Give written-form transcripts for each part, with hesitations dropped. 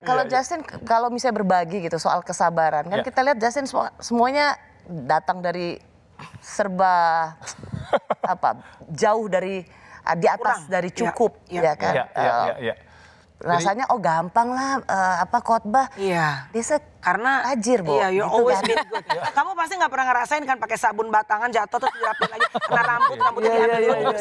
Kalau Justin, kalau misalnya berbagi gitu soal kesabaran, kan kita lihat Justin semuanya datang dari serba jauh dari di atas dari cukup, ya kan? Rasanya gampang lah khotbah. Iya. Dia karena tajir, Bu. Iya, you gitu always kan? been good. Kamu pasti nggak pernah ngerasain kan pakai sabun batangan jatuh terus dirapin lagi kena rambutnya diambil dulu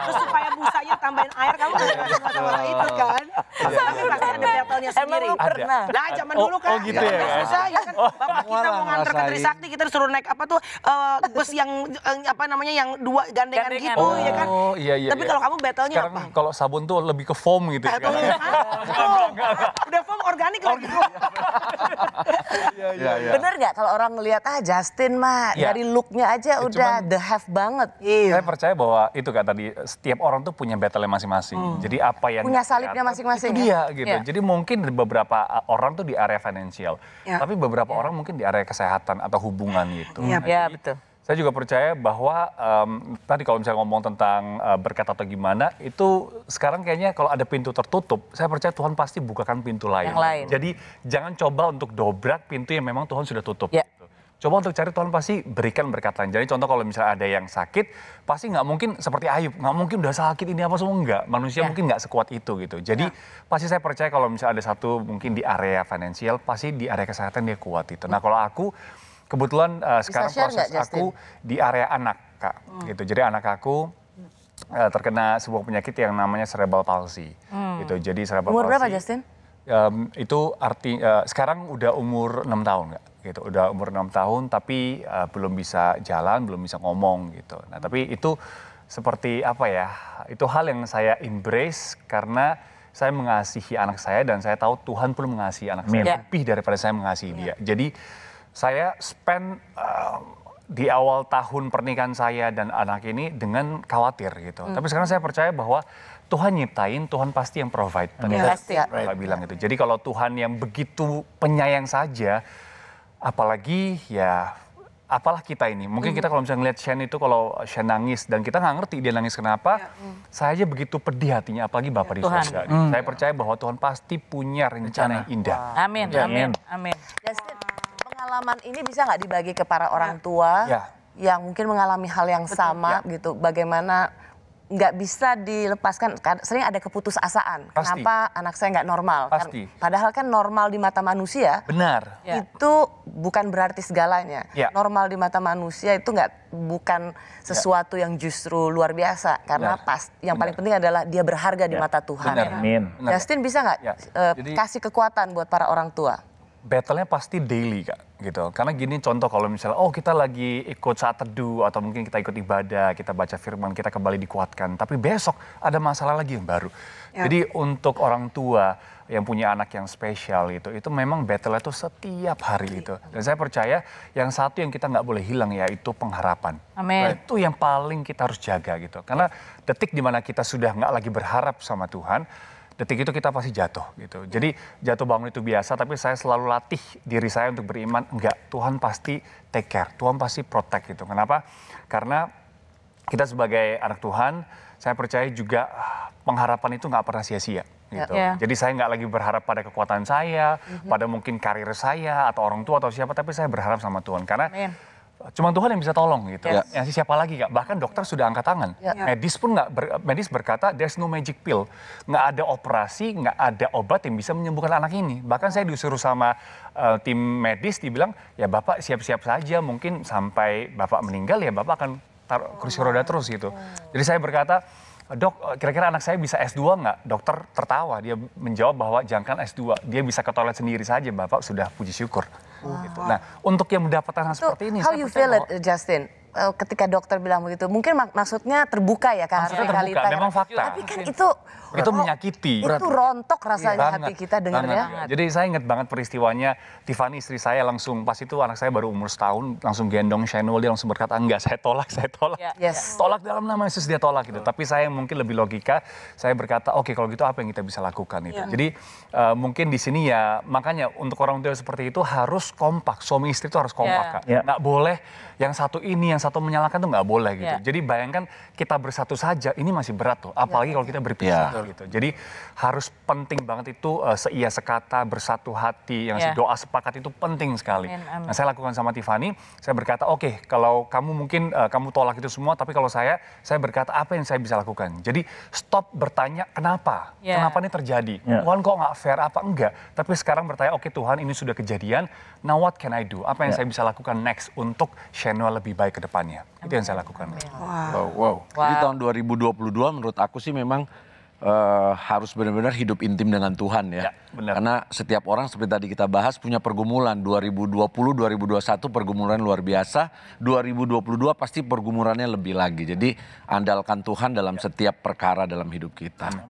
terus supaya busanya tambahin air, kamu nggak ngerasain masalah itu kan? Tapi pasti ada battle-nya sendiri. Emang lu pernah? Nah, zaman dulu kan. gitu ya? Susah ya kan. Bapak kita mau nganter ke Trisakti, kita disuruh naik bus yang yang dua gandengan gitu ya kan. Tapi kalau kamu battle-nya apa? Sekarang kalau sabun tuh lebih ke foam gitu ya. Udah foam organik lagi. Bener nggak kalau orang ngelihat Justin mah dari looknya aja udah the have banget. Saya percaya bahwa itu kan tadi setiap orang tuh punya battle-nya masing-masing. Jadi apa yang punya salibnya masing-masing. Itu dia gitu. Jadi mungkin beberapa orang tuh di area finansial, tapi beberapa orang mungkin di area kesehatan atau hubungan gitu. Iya, betul. Saya juga percaya bahwa tadi kalau misalnya ngomong tentang berkat atau gimana, itu sekarang kayaknya kalau ada pintu tertutup, saya percaya Tuhan pasti bukakan pintu lain. Jadi jangan coba untuk dobrak pintu yang memang Tuhan sudah tutup. Gitu. Coba untuk cari Tuhan pasti berikan berkat lain. Jadi contoh kalau misalnya ada yang sakit, pasti nggak mungkin seperti Ayub, nggak mungkin udah sakit ini apa semua, enggak. Manusia mungkin nggak sekuat itu gitu. Jadi pasti saya percaya kalau misalnya ada satu mungkin di area finansial, pasti di area kesehatan dia kuat itu. Nah kalau aku, kebetulan sekarang proses aku di area anak, Kak. Gitu. Jadi anak aku terkena sebuah penyakit yang namanya cerebral palsy. Gitu. Jadi cerebral umur palsy. berapa, Justin? Itu sekarang udah umur 6 tahun, Kak. Gitu. Udah umur 6 tahun tapi belum bisa jalan, belum bisa ngomong gitu. Nah, tapi itu seperti apa ya? Itu hal yang saya embrace karena saya mengasihi anak saya dan saya tahu Tuhan pun mengasihi anak saya lebih daripada saya mengasihi dia. Jadi saya spend di awal tahun pernikahan saya dan anak ini dengan khawatir gitu. Tapi sekarang saya percaya bahwa Tuhan nyiptain, Tuhan pasti yang provide. Tadi saya bilang gitu. Jadi kalau Tuhan yang begitu penyayang saja, apalagi apalah kita ini. Mungkin kita kalau misalnya ngeliat Shane itu, kalau Shane nangis dan kita nggak ngerti dia nangis kenapa, saya aja begitu pedih hatinya, apalagi Bapak di surga. Saya percaya bahwa Tuhan pasti punya rencana yang indah. Amin. Justin, pengalaman ini bisa nggak dibagi ke para orang tua yang mungkin mengalami hal yang sama gitu? Bagaimana nggak bisa dilepaskan, sering ada keputusasaan. Pasti. Kenapa anak saya nggak normal? Pasti. Padahal kan normal di mata manusia. Benar. Itu bukan berarti segalanya. Normal di mata manusia itu bukan sesuatu yang justru luar biasa. Karena yang paling penting adalah dia berharga di mata Tuhan. Benar. Justin bisa nggak kasih kekuatan buat para orang tua? Battle-nya pasti daily, Kak, gitu. Karena gini contoh kalau misalnya, kita lagi ikut saat teduh atau mungkin kita ikut ibadah, kita baca firman, kita kembali dikuatkan. Tapi besok ada masalah lagi yang baru. Jadi untuk orang tua yang punya anak yang spesial itu memang battle-nya itu setiap hari itu. Dan saya percaya yang satu yang kita nggak boleh hilang yaitu pengharapan. Amin. Itu yang paling kita harus jaga gitu. Karena detik dimana kita sudah nggak lagi berharap sama Tuhan, detik itu kita pasti jatuh gitu. Jadi jatuh bangun itu biasa, tapi saya selalu latih diri saya untuk beriman, enggak, Tuhan pasti take care, Tuhan pasti protect gitu. Kenapa? Karena kita sebagai anak Tuhan, saya percaya juga pengharapan itu nggak pernah sia-sia gitu. Jadi saya nggak lagi berharap pada kekuatan saya, pada mungkin karir saya atau orang tua atau siapa, tapi saya berharap sama Tuhan. Karena cuma Tuhan yang bisa tolong gitu. Yang siapa lagi, Kak? Bahkan dokter sudah angkat tangan. Medis pun medis berkata there's no magic pill. Nggak ada operasi, nggak ada obat yang bisa menyembuhkan anak ini. Bahkan saya disuruh sama tim medis, dibilang ya Bapak siap-siap saja, mungkin sampai Bapak meninggal ya Bapak akan taruh kursi roda terus gitu. Jadi saya berkata, Dok, kira-kira anak saya bisa S2 nggak? Dokter tertawa, dia menjawab bahwa jangan S2, dia bisa ke toilet sendiri saja, Bapak sudah puji syukur. Gitu. Nah, untuk yang mendapatkan hal seperti ini, how you feel it, Justin? Ketika dokter bilang begitu, mungkin maksudnya terbuka ya kan? Maksudnya terbuka, memang fakta. Tapi kan itu menyakiti. Itu rontok rasanya hati kita dengarnya. Jadi saya ingat banget peristiwanya, Tiffany istri saya langsung, pas itu anak saya baru umur setahun, langsung gendong Shenwell, dia langsung berkata, enggak, saya tolak. Tolak dalam nama Yesus, dia tolak gitu. Tapi saya mungkin lebih logika, saya berkata, oke, kalau gitu apa yang kita bisa lakukan itu. Jadi mungkin di sini ya, makanya untuk orang tua seperti itu harus kompak, suami istri itu harus kompak, Kak. Nggak boleh yang satu ini, yang atau menyalahkan tuh nggak boleh gitu. Jadi bayangkan kita bersatu saja, ini masih berat tuh. Apalagi kalau kita berpisah gitu. Jadi harus penting banget itu seia sekata, bersatu hati, yang doa sepakat itu penting sekali. Nah saya lakukan sama Tiffany, saya berkata oke, kalau kamu mungkin kamu tolak itu semua, tapi kalau saya berkata apa yang saya bisa lakukan. Jadi stop bertanya kenapa, kenapa ini terjadi. Tuhan kok nggak fair apa enggak. Tapi sekarang bertanya oke Tuhan ini sudah kejadian, now what can I do? Apa yang saya bisa lakukan next untuk Shenua lebih baik ke depannya. Itu yang saya lakukan. Wow. Jadi tahun 2022 menurut aku sih memang harus benar-benar hidup intim dengan Tuhan ya. Benar. Karena setiap orang seperti tadi kita bahas punya pergumulan. 2020, 2021 pergumulan luar biasa. 2022 pasti pergumulannya lebih lagi. Jadi andalkan Tuhan dalam setiap perkara dalam hidup kita.